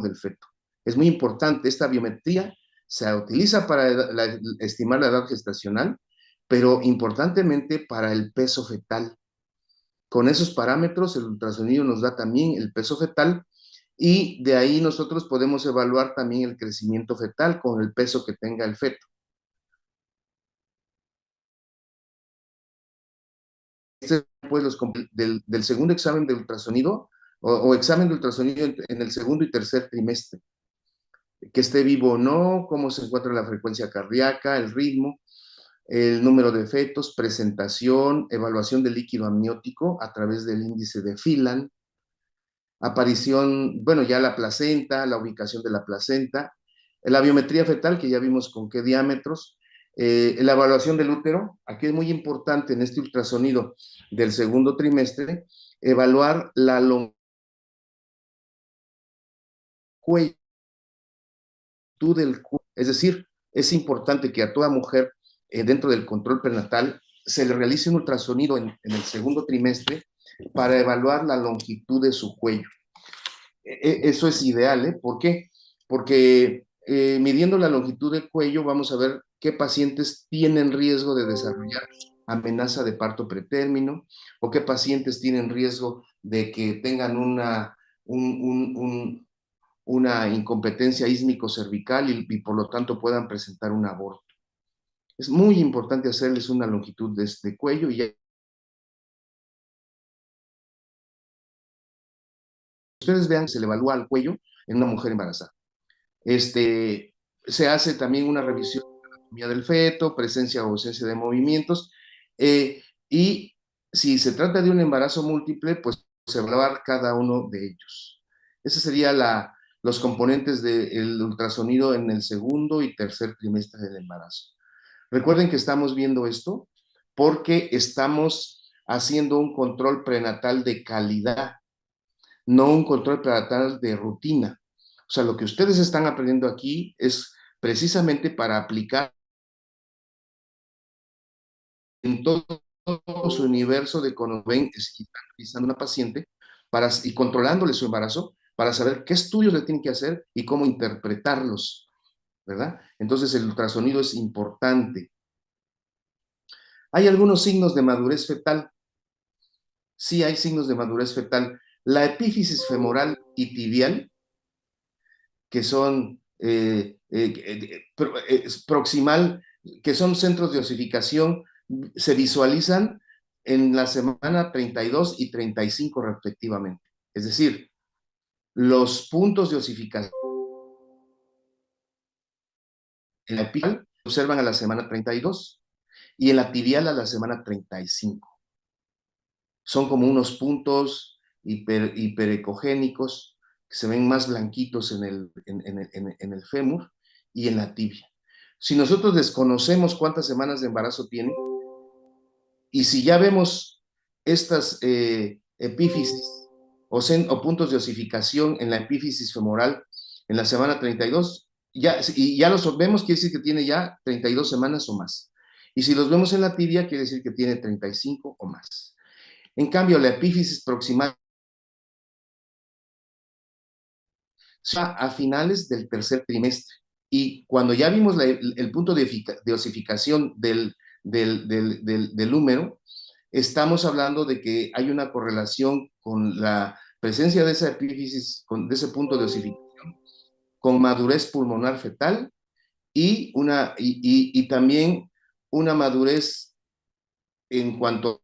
del feto. Es muy importante, esta biometría se utiliza para estimar la edad gestacional, pero importantemente para el peso fetal. Con esos parámetros, el ultrasonido nos da también el peso fetal y de ahí nosotros podemos evaluar también el crecimiento fetal con el peso que tenga el feto. Este, pues, del segundo examen de ultrasonido o examen de ultrasonido en el segundo y tercer trimestre. Que esté vivo o no, cómo se encuentra la frecuencia cardíaca, el ritmo, el número de fetos, presentación, evaluación del líquido amniótico a través del índice de Phelan, aparición, bueno, ya la placenta, la ubicación de la placenta, la biometría fetal, que ya vimos con qué diámetros, la evaluación del útero. Aquí es muy importante en este ultrasonido del segundo trimestre, evaluar la longitud del cuello. Es decir, es importante que a toda mujer dentro del control prenatal se le realice un ultrasonido en el segundo trimestre para evaluar la longitud de su cuello. Eso es ideal, ¿eh? ¿Por qué? Porque midiendo la longitud del cuello vamos a ver qué pacientes tienen riesgo de desarrollar amenaza de parto pretérmino o qué pacientes tienen riesgo de que tengan una incompetencia ísmico-cervical y por lo tanto puedan presentar un aborto. Es muy importante hacerles una longitud de cuello y ya ustedes vean, se le evalúa al cuello en una mujer embarazada. Se hace también una revisión de la anatomía del feto, presencia o ausencia de movimientos, y si se trata de un embarazo múltiple, pues se evaluar cada uno de ellos. Esos serían los componentes del ultrasonido en el segundo y tercer trimestre del embarazo. Recuerden que estamos viendo esto porque estamos haciendo un control prenatal de calidad, no un control prenatal de rutina. O sea, lo que ustedes están aprendiendo aquí es precisamente para aplicar en todo su universo de cuando ven, están revisando una paciente y controlándole su embarazo para saber qué estudios le tienen que hacer y cómo interpretarlos, ¿verdad? Entonces el ultrasonido es importante. Hay algunos signos de madurez fetal. Sí hay signos de madurez fetal. La epífisis femoral y tibial, que son proximal, que son centros de osificación, se visualizan en la semana 32 y 35 respectivamente. Es decir, los puntos de osificación en la epical se observan a la semana 32 y en la tibial a la semana 35. Son como unos puntos hiperecogénicos que se ven más blanquitos en el fémur y en la tibia. Si nosotros desconocemos cuántas semanas de embarazo tiene, y si ya vemos estas epífisis o puntos de osificación en la epífisis femoral en la semana 32, y ya los vemos, quiere decir que tiene ya 32 semanas o más. Y si los vemos en la tibia, quiere decir que tiene 35 o más. En cambio, la epífisis proximal a finales del tercer trimestre. Y cuando ya vimos el punto de osificación del húmero, estamos hablando de que hay una correlación con la presencia de esa epífisis, de ese punto de osificación, con madurez pulmonar fetal y también una madurez en cuanto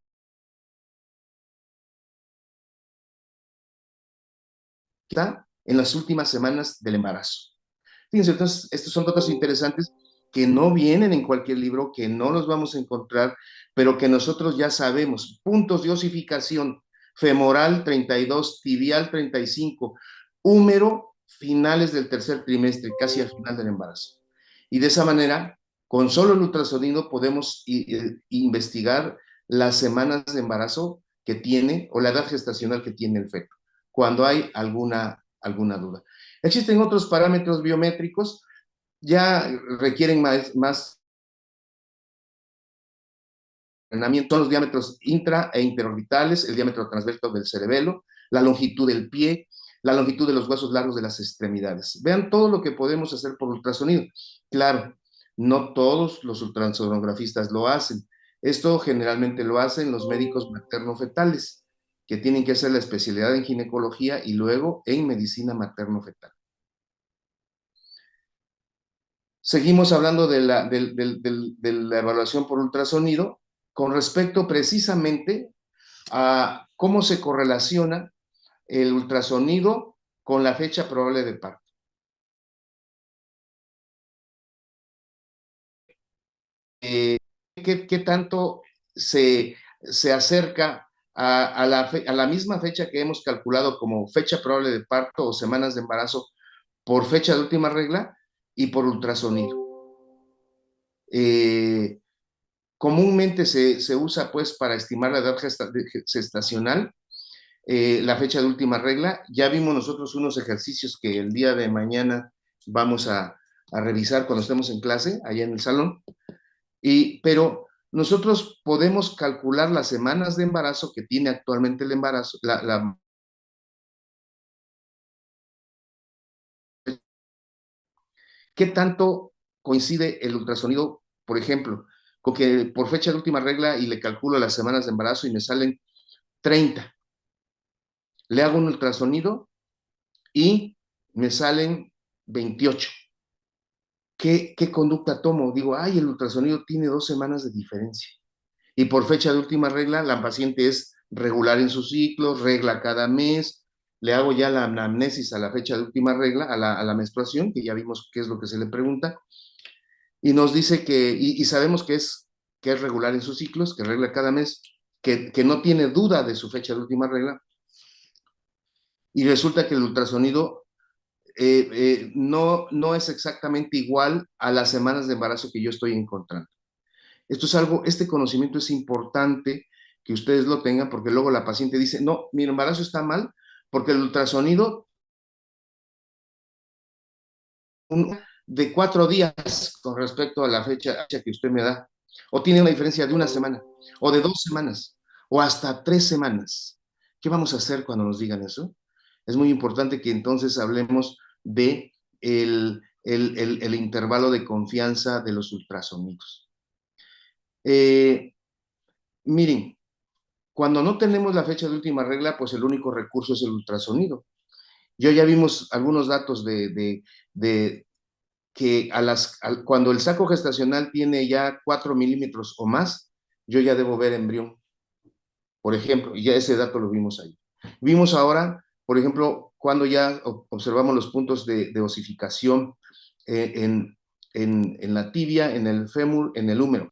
está en las últimas semanas del embarazo. Fíjense, entonces, estos son datos interesantes que no vienen en cualquier libro, que no los vamos a encontrar, pero que nosotros ya sabemos. Puntos de osificación: femoral 32, tibial 35, húmero finales del tercer trimestre, casi al final del embarazo. Y de esa manera, con solo el ultrasonido podemos investigar las semanas de embarazo que tiene o la edad gestacional que tiene el feto, cuando hay alguna duda. Existen otros parámetros biométricos, ya requieren más entrenamiento, son los diámetros intra e interorbitales, el diámetro transverso del cerebelo, la longitud del pie, la longitud de los huesos largos de las extremidades. Vean todo lo que podemos hacer por ultrasonido. Claro, no todos los ultrasonografistas lo hacen. Esto generalmente lo hacen los médicos materno-fetales, que tienen que hacer la especialidad en ginecología y luego en medicina materno-fetal. Seguimos hablando de la evaluación por ultrasonido con respecto precisamente a cómo se correlaciona el ultrasonido con la fecha probable de parto. ¿Qué tanto se acerca a la misma fecha que hemos calculado como fecha probable de parto o semanas de embarazo por fecha de última regla y por ultrasonido? Eh, Comúnmente se usa pues para estimar la edad gestacional, la fecha de última regla. Ya vimos nosotros unos ejercicios que el día de mañana vamos a revisar cuando estemos en clase, allá en el salón. Pero nosotros podemos calcular las semanas de embarazo que tiene actualmente el embarazo, ¿qué tanto coincide el ultrasonido, por ejemplo, con que por fecha de última regla y le calculo las semanas de embarazo y me salen 30? Le hago un ultrasonido y me salen 28. ¿Qué conducta tomo? Digo, ay, el ultrasonido tiene 2 semanas de diferencia. Y por fecha de última regla, la paciente es regular en sus ciclos, regla cada mes. Le hago ya la anamnesis a la fecha de última regla, a la menstruación, que ya vimos qué es lo que se le pregunta. Y nos dice y sabemos que es regular en sus ciclos, que regla cada mes, que no tiene duda de su fecha de última regla. Y resulta que el ultrasonido no es exactamente igual a las semanas de embarazo que yo estoy encontrando. Este conocimiento es importante que ustedes lo tengan porque luego la paciente dice, no, mi embarazo está mal porque el ultrasonido de 4 días con respecto a la fecha que usted me da, o tiene una diferencia de 1 semana, o de 2 semanas, o hasta 3 semanas. ¿Qué vamos a hacer cuando nos digan eso? Es muy importante que entonces hablemos de el intervalo de confianza de los ultrasonidos. Miren, cuando no tenemos la fecha de última regla, pues el único recurso es el ultrasonido. Ya vimos algunos datos de que cuando el saco gestacional tiene ya 4 milímetros o más, yo ya debo ver embrión, por ejemplo, y ya ese dato lo vimos ahí. Vimos ahora, por ejemplo, cuando ya observamos los puntos de osificación en la tibia, en el fémur, en el húmero,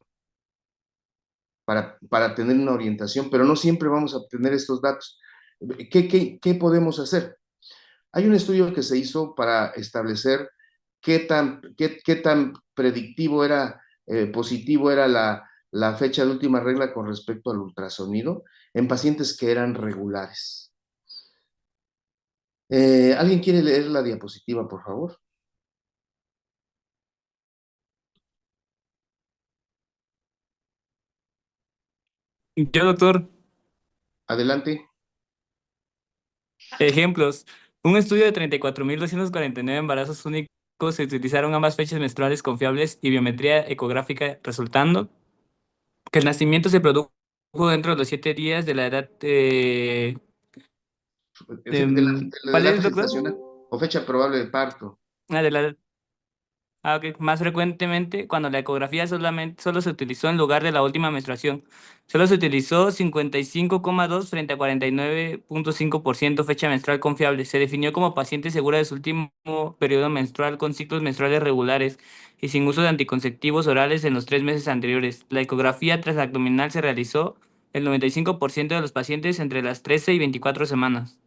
para tener una orientación, pero no siempre vamos a obtener estos datos. ¿Qué podemos hacer? Hay un estudio que se hizo para establecer qué tan predictivo era, positivo era la fecha de última regla con respecto al ultrasonido en pacientes que eran regulares. ¿Alguien quiere leer la diapositiva, por favor? Yo, doctor, Adelante. ejemplos. Un estudio de 34.249 embarazos únicos se utilizaron ambas fechas menstruales confiables y biometría ecográfica, resultando que el nacimiento se produjo dentro de los 7 días de la edad De ¿cuál la es, doctor? gestacional o fecha probable de parto. De la ok. Más frecuentemente, cuando la ecografía solo se utilizó en lugar de la última menstruación, solo se utilizó 55,2 frente a 49,5% fecha menstrual confiable. Se definió como paciente segura de su último periodo menstrual con ciclos menstruales regulares y sin uso de anticonceptivos orales en los 3 meses anteriores. La ecografía transabdominal se realizó el 95% de los pacientes entre las 13 y 24 semanas.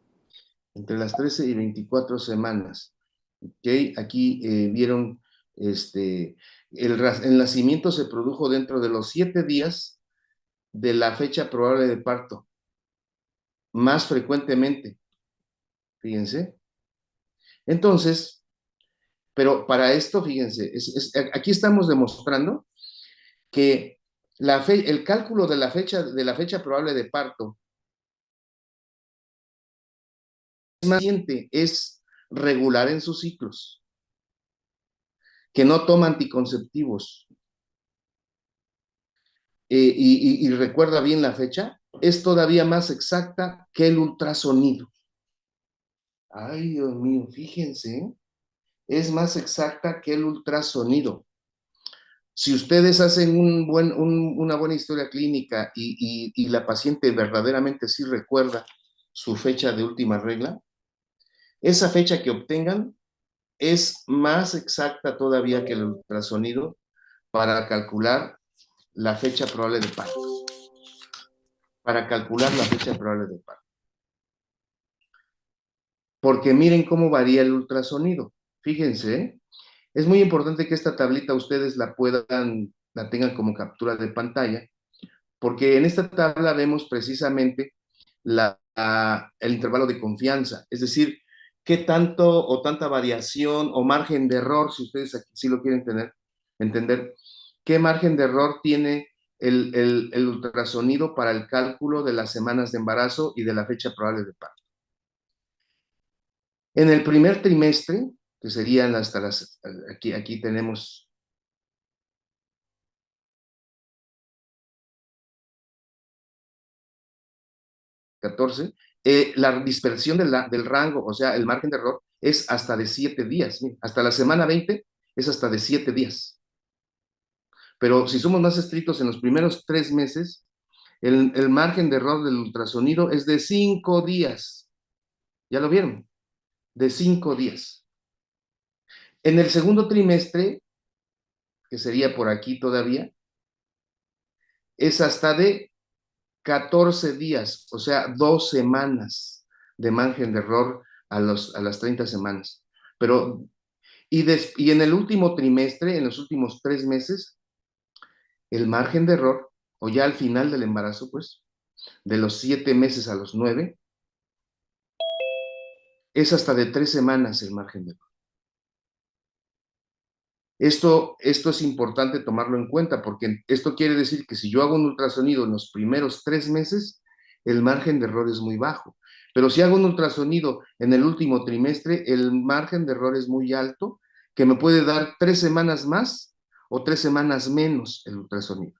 Entre las 13 y 24 semanas. ¿Okay? Aquí vieron, el nacimiento se produjo dentro de los 7 días de la fecha probable de parto, más frecuentemente, fíjense. Entonces, pero para esto, fíjense, aquí estamos demostrando que el cálculo de la fecha probable de parto paciente es regular en sus ciclos, que no toma anticonceptivos y recuerda bien la fecha, es todavía más exacta que el ultrasonido. Ay, Dios mío, fíjense, es más exacta que el ultrasonido. Si ustedes hacen una buena historia clínica y la paciente verdaderamente sí recuerda su fecha de última regla, esa fecha que obtengan es más exacta todavía que el ultrasonido para calcular la fecha probable de parto. Para calcular la fecha probable de parto. Porque miren cómo varía el ultrasonido. Fíjense, ¿eh? Es muy importante que esta tablita ustedes la tengan como captura de pantalla, porque en esta tabla vemos precisamente el intervalo de confianza, es decir, qué tanto o tanta variación o margen de error, si ustedes aquí sí lo quieren entender, qué margen de error tiene el ultrasonido para el cálculo de las semanas de embarazo y de la fecha probable de parto. En el primer trimestre, que serían aquí tenemos 14, la dispersión del rango, o sea, el margen de error, es hasta de 7 días. Hasta la semana 20 es hasta de 7 días. Pero si somos más estrictos en los primeros 3 meses, el margen de error del ultrasonido es de 5 días. ¿Ya lo vieron? De 5 días. En el segundo trimestre, que sería por aquí todavía, es hasta de 14 días, o sea, 2 semanas de margen de error a las 30 semanas. Pero, y en el último trimestre, en los últimos 3 meses, el margen de error, o ya al final del embarazo, pues, de los 7 meses a los 9, es hasta de 3 semanas el margen de error. Esto es importante tomarlo en cuenta porque esto quiere decir que si yo hago un ultrasonido en los primeros 3 meses, el margen de error es muy bajo. Pero si hago un ultrasonido en el último trimestre, el margen de error es muy alto, que me puede dar 3 semanas más o 3 semanas menos el ultrasonido.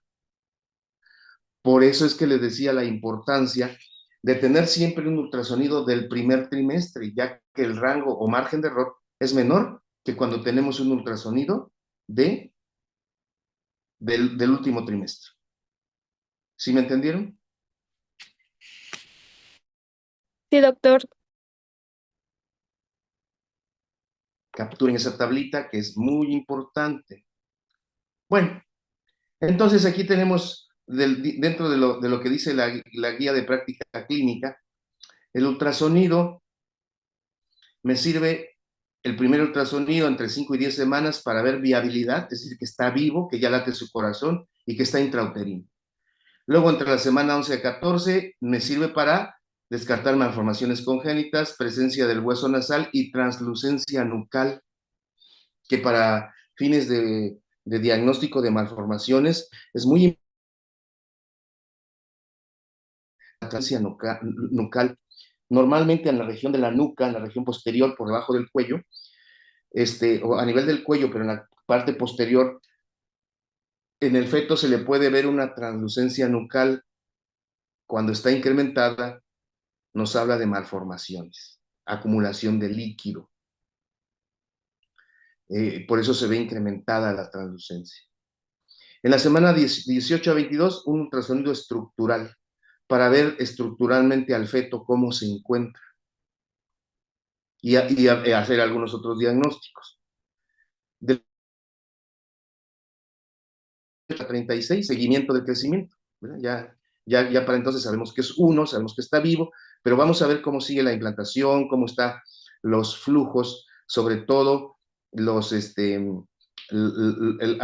Por eso es que les decía la importancia de tener siempre un ultrasonido del primer trimestre, ya que el rango o margen de error es menor que cuando tenemos un ultrasonido del último trimestre. ¿Sí me entendieron? Sí, doctor. Capturen esa tablita que es muy importante. Bueno, entonces aquí tenemos dentro de lo que dice la guía de práctica clínica, el ultrasonido me sirve el primer ultrasonido entre 5 y 10 semanas para ver viabilidad, es decir, que está vivo, que ya late su corazón y que está intrauterino. Luego, entre la semana 11 a 14, me sirve para descartar malformaciones congénitas, presencia del hueso nasal y translucencia nucal, que para fines de diagnóstico de malformaciones es muy importante. La translucencia nucal, normalmente en la región de la nuca, en la región posterior, por debajo del cuello, o a nivel del cuello, pero en la parte posterior, en el feto se le puede ver una translucencia nucal. Cuando está incrementada, nos habla de malformaciones, acumulación de líquido. Por eso se ve incrementada la translucencia. En la semana 18 a 22, un ultrasonido estructural para ver estructuralmente al feto cómo se encuentra y hacer algunos otros diagnósticos. De 36, seguimiento del crecimiento. Ya para entonces sabemos que es uno, sabemos que está vivo, pero vamos a ver cómo sigue la implantación, cómo están los flujos, sobre todo los, a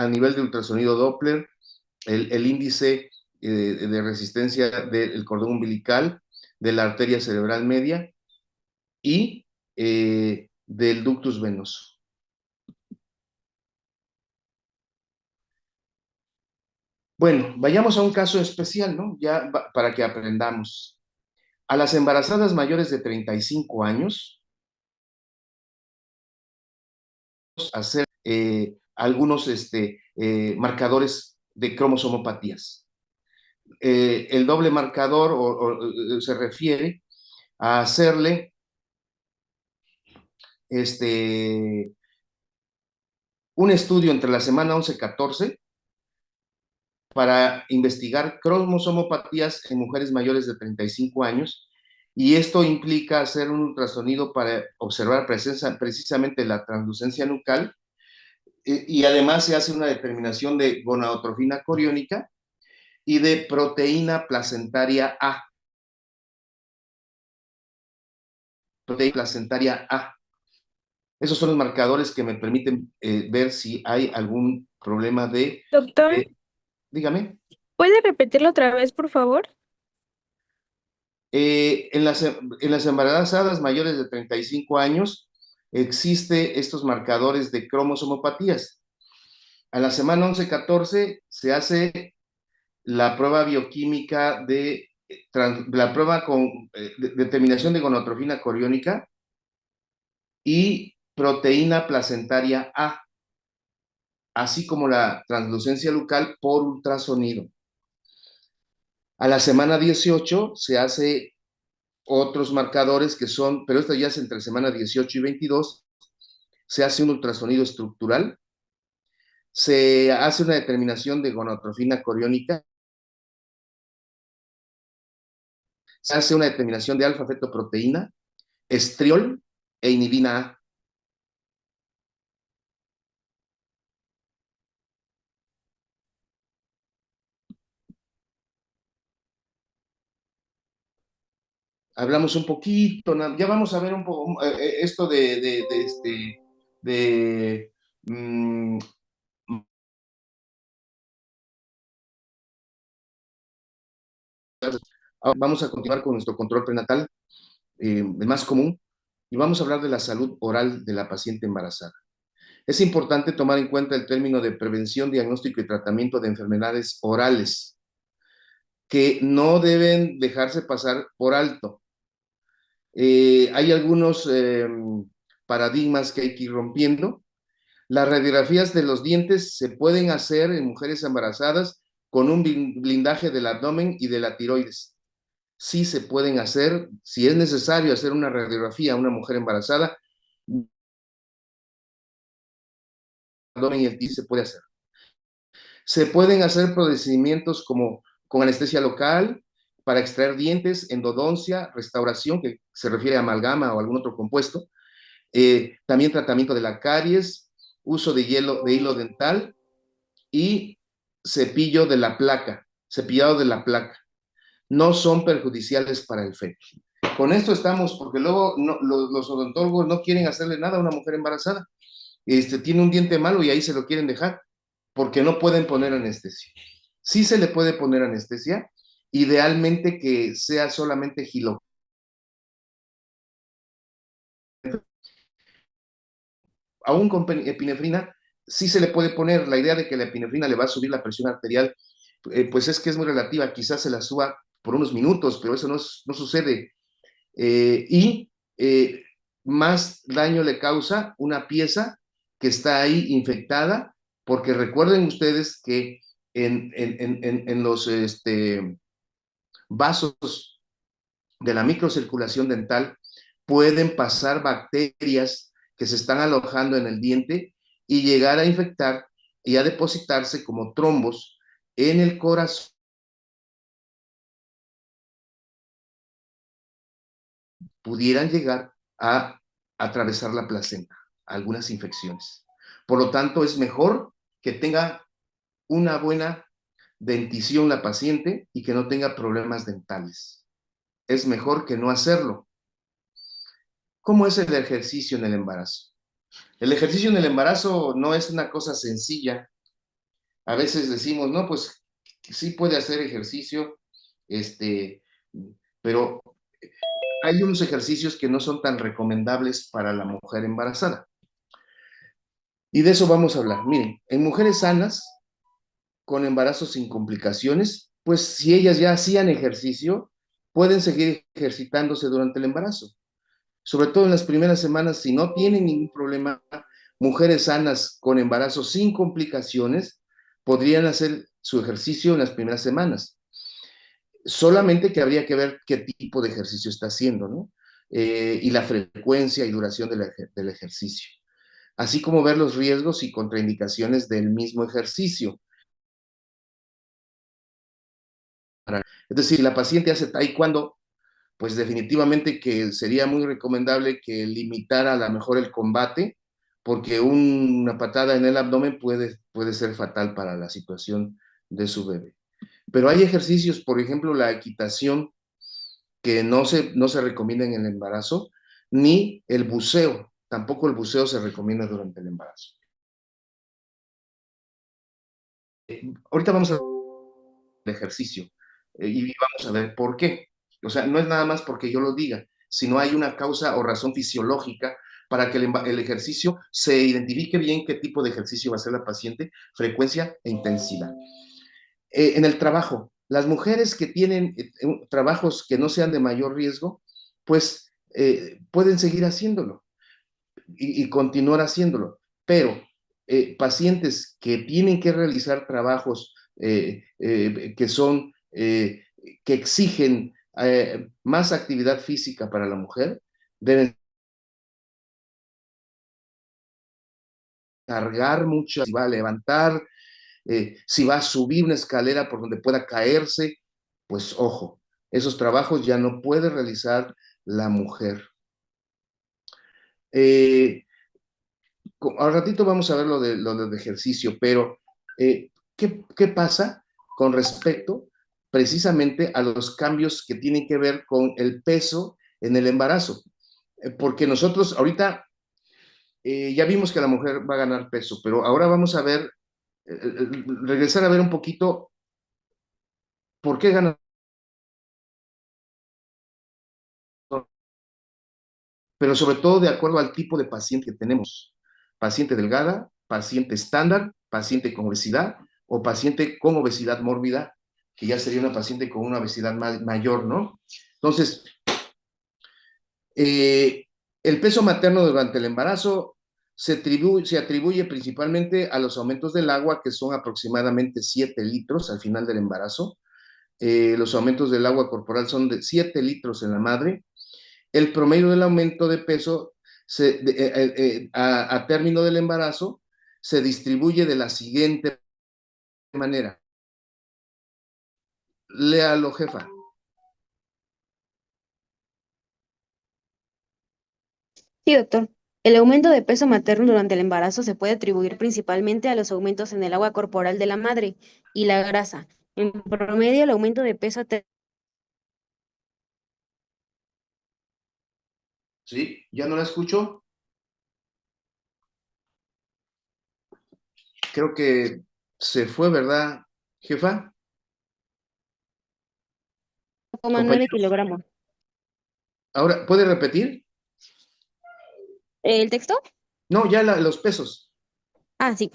nivel de ultrasonido Doppler, el índice de resistencia del cordón umbilical, de la arteria cerebral media y del ductus venoso. Bueno, vayamos a un caso especial, ¿no? Ya para que aprendamos. A las embarazadas mayores de 35 años, hacer algunos marcadores de cromosomopatías. El doble marcador se refiere a hacerle un estudio entre la semana 11-14 para investigar cromosomopatías en mujeres mayores de 35 años, y esto implica hacer un ultrasonido para observar precisamente la translucencia nucal, y además se hace una determinación de gonadotrofina coriónica y de proteína placentaria A. Proteína placentaria A. Esos son los marcadores que me permiten ver si hay algún problema de... Doctor, dígame. ¿puede repetirlo otra vez, por favor? En las embarazadas mayores de 35 años existe estos marcadores de cromosomopatías. A la semana 11-14 se hace la prueba bioquímica de la prueba con determinación de gonadotrofina coriónica y proteína placentaria A, así como la translucencia nucal por ultrasonido. A la semana 18 se hace otros marcadores que son, pero esto ya es entre semana 18 y 22, se hace un ultrasonido estructural, se hace una determinación de gonadotrofina coriónica, se hace una determinación de alfa-fetoproteína, estriol e inhibina A. Hablamos un poquito, ya vamos a ver un poco esto de vamos a continuar con nuestro control prenatal, el más común, y vamos a hablar de la salud oral de la paciente embarazada. Es importante tomar en cuenta el término de prevención, diagnóstico y tratamiento de enfermedades orales, que no deben dejarse pasar por alto. Hay algunos paradigmas que hay que ir rompiendo. Las radiografías de los dientes se pueden hacer en mujeres embarazadas con un blindaje del abdomen y de la tiroides. Sí se pueden hacer, si es necesario hacer una radiografía a una mujer embarazada, el abdomen y el tiroides se puede hacer. Se pueden hacer procedimientos como con anestesia local para extraer dientes, endodoncia, restauración, que se refiere a amalgama o algún otro compuesto, también tratamiento de la caries, uso de hilo dental y cepillado de la placa. No son perjudiciales para el feto. Con esto estamos, porque luego los odontólogos no quieren hacerle nada a una mujer embarazada. Tiene un diente malo y ahí se lo quieren dejar, porque no pueden poner anestesia. Sí se le puede poner anestesia, idealmente que sea solamente hilo. Aún con epinefrina, sí se le puede poner. La idea de que la epinefrina le va a subir la presión arterial, pues es que es muy relativa. Quizás se la suba por unos minutos, pero eso no sucede. Más daño le causa una pieza que está ahí infectada, porque recuerden ustedes que en los vasos de la microcirculación dental pueden pasar bacterias que se están alojando en el diente y llegar a infectar y a depositarse como trombos en el corazón. Pudieran llegar a atravesar la placenta, algunas infecciones. Por lo tanto, es mejor que tenga una buena dentición la paciente y que no tenga problemas dentales. Es mejor que no hacerlo. ¿Cómo es el ejercicio en el embarazo? El ejercicio en el embarazo no es una cosa sencilla. A veces decimos, no, pues sí puede hacer ejercicio, pero hay unos ejercicios que no son tan recomendables para la mujer embarazada. Y de eso vamos a hablar. Miren, en mujeres sanas, con embarazos sin complicaciones, pues si ellas ya hacían ejercicio, pueden seguir ejercitándose durante el embarazo. Sobre todo en las primeras semanas, si no tienen ningún problema, mujeres sanas con embarazo sin complicaciones podrían hacer su ejercicio en las primeras semanas. Solamente que habría que ver qué tipo de ejercicio está haciendo, ¿no? Y la frecuencia y duración del ejercicio, así como ver los riesgos y contraindicaciones del mismo ejercicio. Es decir, si la paciente hace taekwondo, pues definitivamente que sería muy recomendable que limitara a lo mejor el combate, porque una patada en el abdomen puede ser fatal para la situación de su bebé. Pero hay ejercicios, por ejemplo, la equitación, que no se recomienda en el embarazo, ni el buceo. Tampoco el buceo se recomienda durante el embarazo. Ahorita vamos a ver el ejercicio y vamos a ver por qué. O sea, no es nada más porque yo lo diga, sino hay una causa o razón fisiológica para que el ejercicio se identifique bien qué tipo de ejercicio va a hacer la paciente, frecuencia e intensidad. En el trabajo, las mujeres que tienen trabajos que no sean de mayor riesgo, pues pueden seguir haciéndolo y continuar haciéndolo, pero pacientes que tienen que realizar trabajos que son, que exigen más actividad física para la mujer, deben cargar mucho, si va a levantar, si va a subir una escalera por donde pueda caerse, pues ojo, esos trabajos ya no puede realizar la mujer. Al ratito vamos a ver lo de ejercicio, pero ¿qué pasa con respecto precisamente a los cambios que tienen que ver con el peso en el embarazo? Porque nosotros ahorita ya vimos que la mujer va a ganar peso, pero ahora vamos a ver, regresar a ver un poquito por qué gana, pero sobre todo de acuerdo al tipo de paciente que tenemos. Paciente delgada, paciente estándar, paciente con obesidad o paciente con obesidad mórbida, que ya sería una paciente con una obesidad mayor, ¿no? Entonces, el peso materno durante el embarazo se atribuye principalmente a los aumentos del agua, que son aproximadamente 7 litros al final del embarazo. Los aumentos del agua corporal son de 7 litros en la madre. El promedio del aumento de peso a término del embarazo se distribuye de la siguiente manera. Léalo, jefa. Sí, doctor. El aumento de peso materno durante el embarazo se puede atribuir principalmente a los aumentos en el agua corporal de la madre y la grasa. En promedio, el aumento de peso ¿Sí? ¿Ya no la escucho? Creo que se fue, ¿verdad, jefa? 0,9 Compañero. kilogramos. Ahora, ¿puede repetir? ¿El texto? No, ya los pesos. Ah, sí.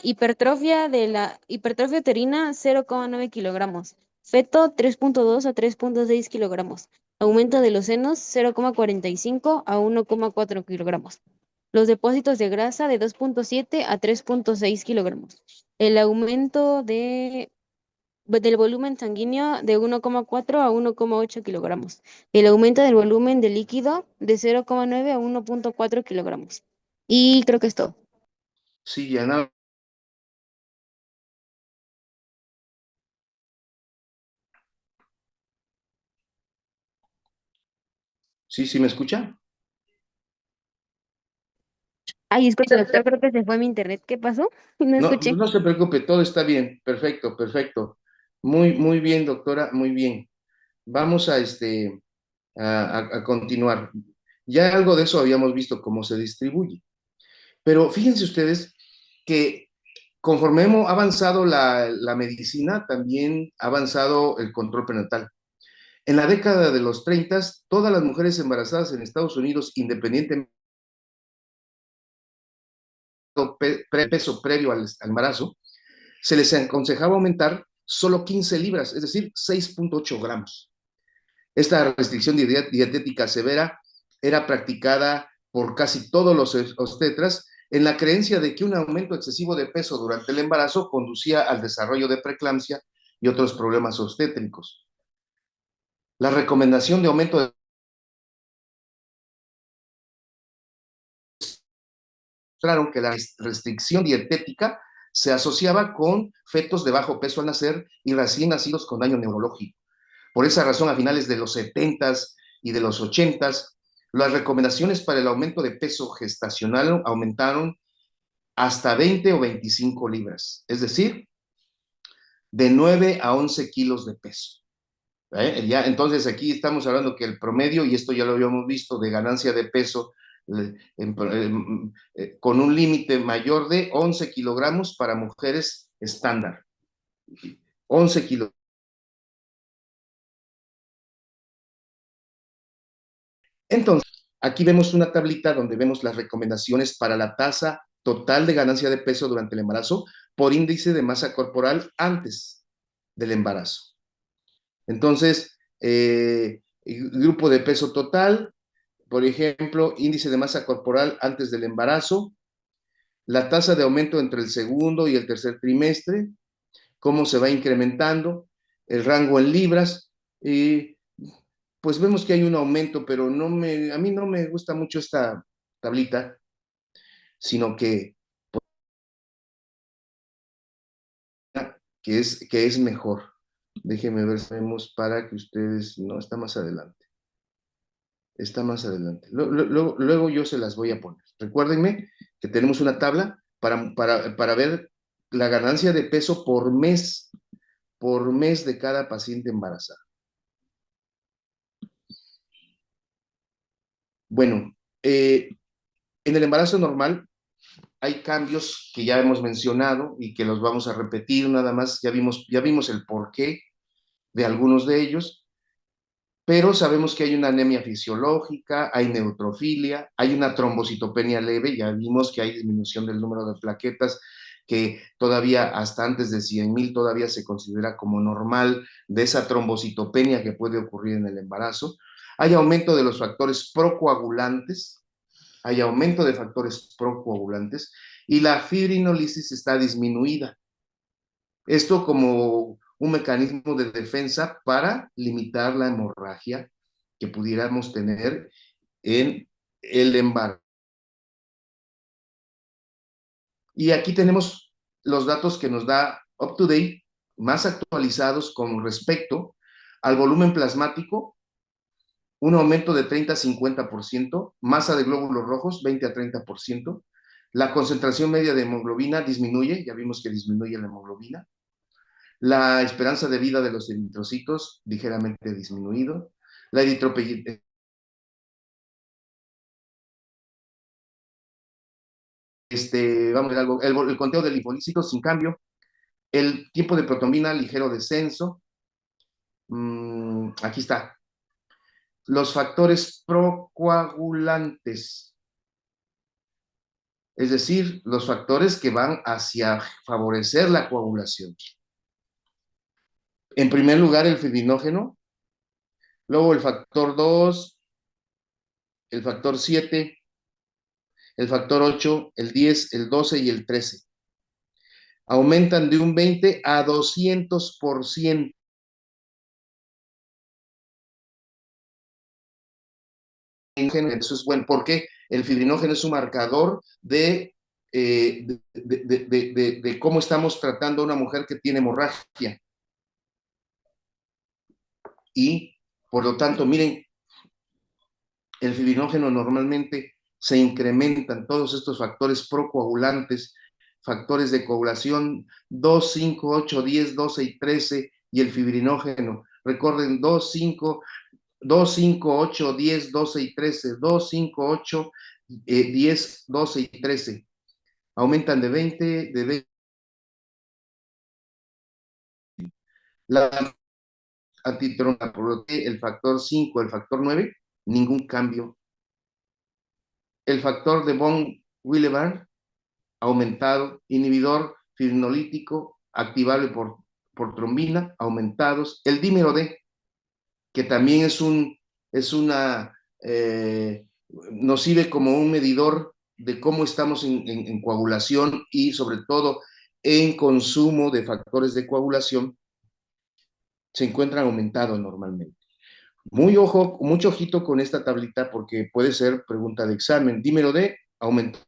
Hipertrofia uterina 0,9 kilogramos. Feto 3,2 a 3,6 kilogramos. Aumento de los senos 0,45 a 1,4 kilogramos. Los depósitos de grasa de 2,7 a 3,6 kilogramos. El aumento del volumen sanguíneo de 1,4 a 1,8 kilogramos. El aumento del volumen de líquido de 0,9 a 1,4 kilogramos. Y creo que es todo. Sí, ya no. Sí, sí, ¿me escucha? Ay, disculpe, doctor, creo que se fue mi internet. ¿Qué pasó? No No, escuché. no se preocupe, todo está bien. Perfecto, perfecto. Muy bien, doctora, muy bien. Vamos a continuar. Ya algo de eso habíamos visto cómo se distribuye. Pero fíjense ustedes que conforme hemos avanzado la medicina, también ha avanzado el control prenatal. En la década de los 30, todas las mujeres embarazadas en Estados Unidos, independientemente del peso previo al embarazo, se les aconsejaba aumentar solo 15 libras, es decir, 6,8 gramos. Esta restricción dietética severa era practicada por casi todos los obstetras en la creencia de que un aumento excesivo de peso durante el embarazo conducía al desarrollo de preeclampsia y otros problemas obstétricos. La recomendación de aumento de mostraron que la restricción dietética se asociaba con fetos de bajo peso al nacer y recién nacidos con daño neurológico. Por esa razón, a finales de los 70s y de los 80s, las recomendaciones para el aumento de peso gestacional aumentaron hasta 20 o 25 libras, es decir, de 9 a 11 kilos de peso. Ya, entonces aquí estamos hablando que el promedio, y esto ya lo habíamos visto, de ganancia de peso con un límite mayor de 11 kilogramos para mujeres estándar. 11 kilos. Entonces, aquí vemos una tablita donde vemos las recomendaciones para la tasa total de ganancia de peso durante el embarazo por índice de masa corporal antes del embarazo. Entonces, grupo de peso total, por ejemplo, índice de masa corporal antes del embarazo, la tasa de aumento entre el segundo y el tercer trimestre, cómo se va incrementando, el rango en libras, y pues vemos que hay un aumento, pero a mí no me gusta mucho esta tablita, sino que es mejor. Déjenme ver si vemos para que ustedes, no, está más adelante. Está más adelante. Luego yo se las voy a poner. Recuérdenme que tenemos una tabla para ver la ganancia de peso por mes de cada paciente embarazada. Bueno, en el embarazo normal hay cambios que ya hemos mencionado y que los vamos a repetir nada más. Ya vimos el porqué de algunos de ellos, pero sabemos que hay una anemia fisiológica, hay neutrofilia, hay una trombocitopenia leve, ya vimos que hay disminución del número de plaquetas, que todavía hasta antes de 100,000 todavía se considera como normal de esa trombocitopenia que puede ocurrir en el embarazo. Hay aumento de los factores procoagulantes, y la fibrinolisis está disminuida. Esto como un mecanismo de defensa para limitar la hemorragia que pudiéramos tener en el embarazo. Y aquí tenemos los datos que nos da UpToDate, más actualizados con respecto al volumen plasmático, un aumento de 30 a 50%, masa de glóbulos rojos 20 a 30%, la concentración media de hemoglobina disminuye, ya vimos que disminuye la hemoglobina, la esperanza de vida de los eritrocitos ligeramente disminuido, la eritropoyetina, vamos a ver algo, el conteo de linfocitos sin cambio, el tiempo de protrombina ligero descenso, aquí está, los factores procoagulantes, es decir, los factores que van hacia favorecer la coagulación. En primer lugar, el fibrinógeno, luego el factor 2, el factor 7, el factor 8, el 10, el 12 y el 13. Aumentan de un 20 a 200%. Eso es bueno, porque el fibrinógeno es un marcador de cómo estamos tratando a una mujer que tiene hemorragia. Y, por lo tanto, miren, el fibrinógeno normalmente se incrementan todos estos factores procoagulantes, factores de coagulación 2, 5, 8, 10, 12 y 13, y el fibrinógeno. Recuerden, 2, 5, 8, 10, 12 y 13, 2, 5, 8, 10, 12 y 13. Aumentan de 20. La antitrona, el factor 5, el factor 9, ningún cambio. El factor de von Willebrand, aumentado. Inhibidor fibrinolítico, activable por trombina, aumentados. El dímero D, que también nos sirve como un medidor de cómo estamos en coagulación y sobre todo en consumo de factores de coagulación, se encuentran aumentados normalmente. Mucho ojito con esta tablita porque puede ser pregunta de examen. Dímelo de aumento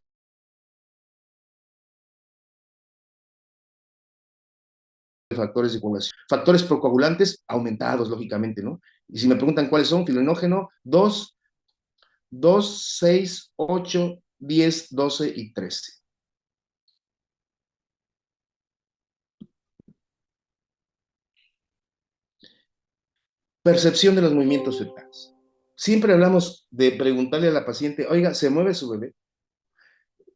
de factores de coagulación. Factores procoagulantes aumentados, lógicamente, ¿no? Y si me preguntan cuáles son, filoenógeno, 2, 6, 8, 10, 12 y 13. Percepción de los movimientos fetales. Siempre hablamos de preguntarle a la paciente, oiga, ¿se mueve su bebé?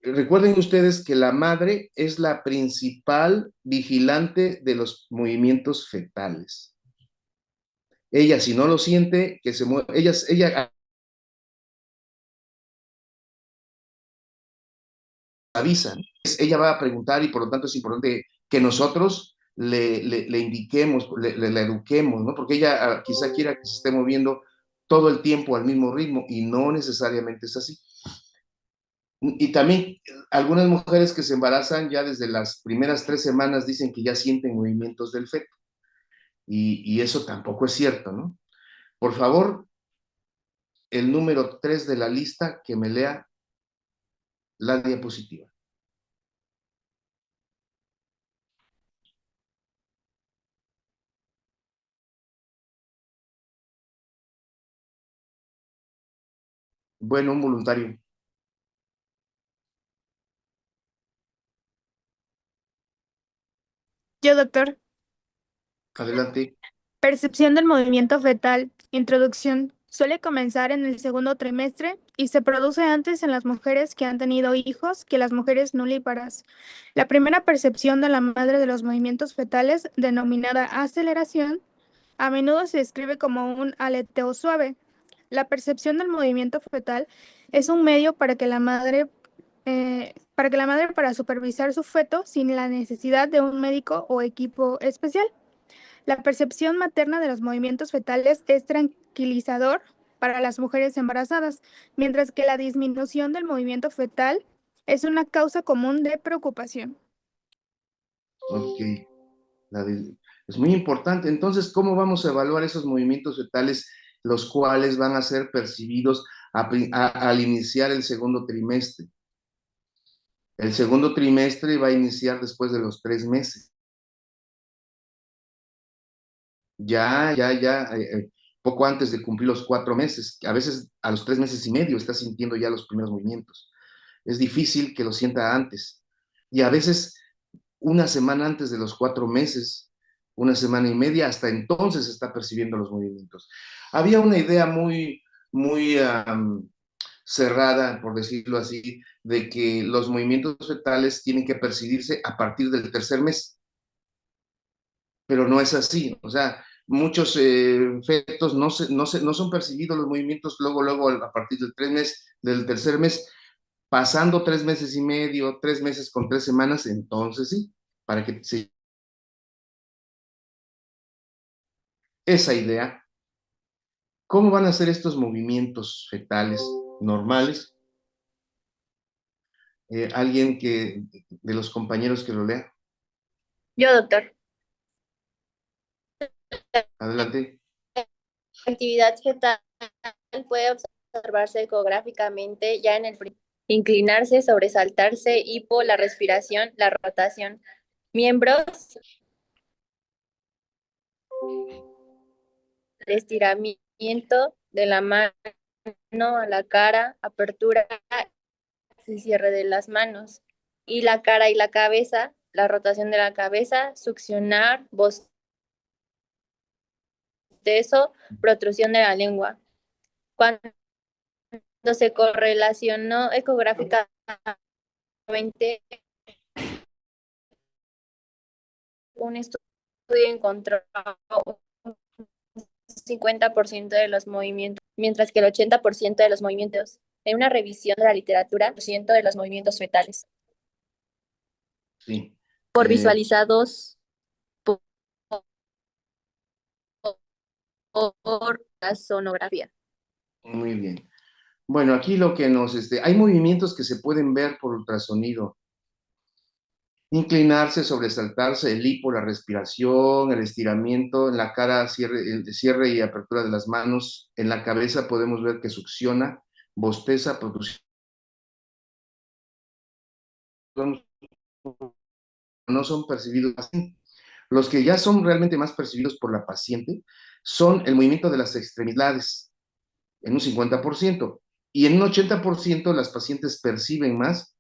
Recuerden ustedes que la madre es la principal vigilante de los movimientos fetales. Ella, si no lo siente, que se mueve, ella avisa, ella va a preguntar y por lo tanto es importante que nosotros le indiquemos, le eduquemos, ¿no? Porque ella quizá quiera que se esté moviendo todo el tiempo al mismo ritmo y no necesariamente es así. Y también algunas mujeres que se embarazan ya desde las primeras 3 semanas dicen que ya sienten movimientos del feto. Y eso tampoco es cierto, ¿no? Por favor, el número 3 de la lista, que me lea la diapositiva. Bueno, un voluntario. Yo, doctor. Adelante. Percepción del movimiento fetal. Introducción. Suele comenzar en el segundo trimestre y se produce antes en las mujeres que han tenido hijos que las mujeres nulíparas. La primera percepción de la madre de los movimientos fetales, denominada aceleración, a menudo se describe como un aleteo suave. La percepción del movimiento fetal es un medio para supervisar su feto sin la necesidad de un médico o equipo especial. La percepción materna de los movimientos fetales es tranquilizador para las mujeres embarazadas, mientras que la disminución del movimiento fetal es una causa común de preocupación. Ok. Es muy importante. Entonces, ¿cómo vamos a evaluar esos movimientos fetales, los cuales van a ser percibidos al iniciar el segundo trimestre? El segundo trimestre va a iniciar después de los 3 meses. Poco antes de cumplir los 4 meses. A veces a los 3 meses y medio está sintiendo ya los primeros movimientos. Es difícil que lo sienta antes. Y a veces una semana antes de los 4 meses, una semana y media, hasta entonces está percibiendo los movimientos. Había una idea muy cerrada, por decirlo así, de que los movimientos fetales tienen que percibirse a partir del tercer mes, pero no es así. O sea, muchos fetos no son percibidos los movimientos luego a partir del tercer mes, pasando 3 meses y medio, 3 meses con 3 semanas, entonces sí, para que se esa idea. ¿Cómo van a ser estos movimientos fetales normales? ¿Alguien de los compañeros que lo lea? Yo, doctor. Adelante. La actividad fetal puede observarse ecográficamente ya en el inclinarse, sobresaltarse, hipo, la respiración, la rotación. Miembros, el estiramiento de la mano a la cara, apertura y cierre de las manos. Y la cara y la cabeza, la rotación de la cabeza, succionar, bostezo, protrusión de la lengua. Cuando se correlacionó ecográficamente un estudio encontró un 50% de los movimientos, mientras que el 80% de los movimientos, en una revisión de la literatura, 100% de los movimientos fetales. Sí. Por visualizados la sonografía. Muy bien. Bueno, aquí lo que hay movimientos que se pueden ver por ultrasonido. Inclinarse, sobresaltarse, el hipo, la respiración, el estiramiento, en la cara, el cierre y apertura de las manos, en la cabeza podemos ver que succiona, bosteza, producción. No son percibidos así. Los que ya son realmente más percibidos por la paciente son el movimiento de las extremidades, en un 50%, y en un 80% las pacientes perciben más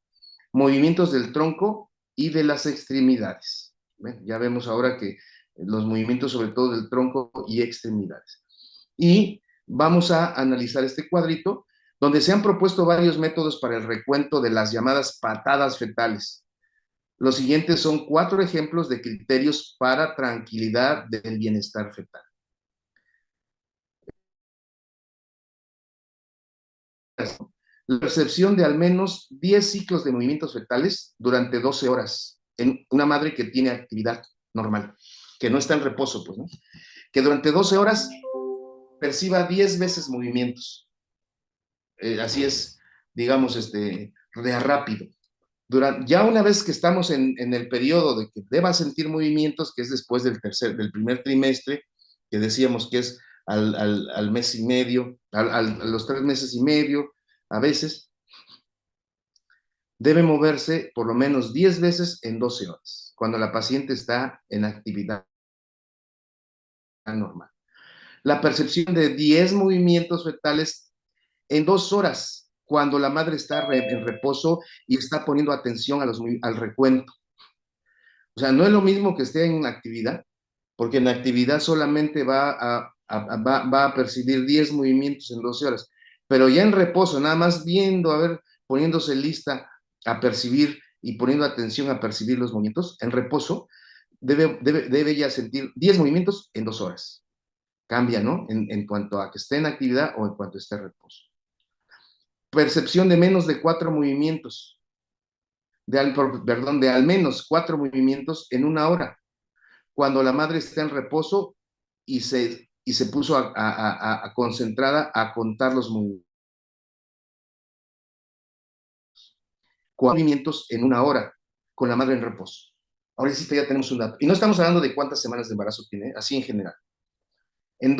movimientos del tronco y de las extremidades. ¿Ven? Ya vemos ahora que los movimientos sobre todo del tronco y extremidades. Y vamos a analizar este cuadrito donde se han propuesto varios métodos para el recuento de las llamadas patadas fetales. Los siguientes son 4 ejemplos de criterios para tranquilidad del bienestar fetal. La percepción de al menos 10 ciclos de movimientos fetales durante 12 horas en una madre que tiene actividad normal, que no está en reposo, pues, ¿no? Que durante 12 horas perciba 10 veces movimientos. Así es, digamos, de rápido. Ya una vez que estamos en el periodo de que deba sentir movimientos, que es después del primer trimestre, que decíamos que es al mes y medio, a los 3 meses y medio, a veces, debe moverse por lo menos 10 veces en 12 horas, cuando la paciente está en actividad normal. La percepción de 10 movimientos fetales en 2 horas, cuando la madre está en reposo y está poniendo atención al recuento. O sea, no es lo mismo que esté en actividad, porque en actividad solamente va a percibir 10 movimientos en 12 horas, pero ya en reposo, nada más viendo, a ver, poniéndose lista a percibir y poniendo atención a percibir los movimientos, en reposo, debe ya sentir 10 movimientos en 2 horas. Cambia, ¿no? En cuanto a que esté en actividad o en cuanto esté en reposo. Percepción de menos de 4 movimientos, de al menos 4 movimientos en una hora, cuando la madre está en reposo y se puso a concentrada a contar los movimientos. 4 movimientos en una hora, con la madre en reposo. Ahora sí ya tenemos un dato. Y no estamos hablando de cuántas semanas de embarazo tiene, así en general. En